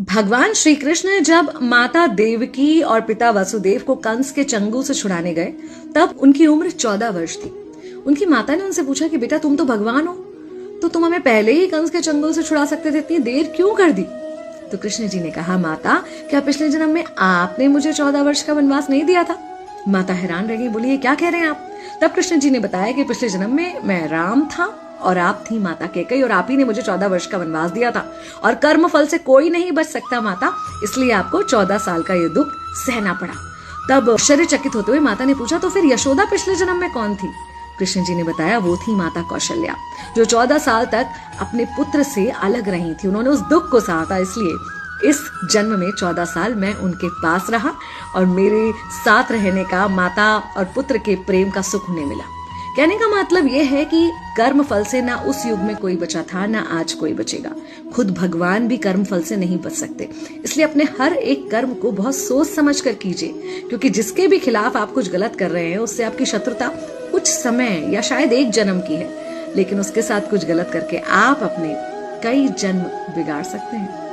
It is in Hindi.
भगवान श्री कृष्ण जब माता देवकी और पिता वसुदेव को कंस के चंगुल से छुड़ाने गए तब उनकी उम्र 14 वर्ष थी। उनकी माता ने उनसे पूछा कि बेटा तुम तो भगवान हो, तो तुम हमें पहले ही कंस के चंगुल से छुड़ा सकते थे, इतनी देर क्यों कर दी? तो कृष्ण जी ने कहा, माता क्या पिछले जन्म में आपने मुझे 14 वर्ष का वनवास नहीं दिया था? माता हैरान रह गई, बोली ये क्या कह रहे हैं आप? तब कृष्ण जी ने बताया कि पिछले जन्म में मैं राम था और आप थी माता कैकेयी और आप ही ने मुझे 14 वर्ष का वनवास दिया था और कर्म फल से कोई नहीं बच सकता माता, इसलिए आपको 14 साल का ये दुख सहना पड़ा। तब आश्चर्यचकित होते हुए माता ने पूछा, तो फिर यशोदा पिछले जन्म में कौन थी? कृष्ण जी ने बताया, वो थी माता कौशल्या, जो 14 साल तक अपने पुत्र से अलग रही थी। उन्होंने उस दुख को सहा था, इसलिए इस जन्म में 14 साल मैं उनके पास रहा और मेरे साथ रहने का माता और पुत्र के प्रेम का सुख उन्हें मिला। कहने का मतलब यह है कि कर्म फल से ना उस युग में कोई बचा था, ना आज कोई बचेगा। खुद भगवान भी कर्म फल से नहीं बच सकते, इसलिए अपने हर एक कर्म को बहुत सोच समझ कर कीजिए, क्योंकि जिसके भी खिलाफ आप कुछ गलत कर रहे हैं उससे आपकी शत्रुता कुछ समय या शायद एक जन्म की है, लेकिन उसके साथ कुछ गलत करके आप अपने कई जन्म बिगाड़ सकते हैं।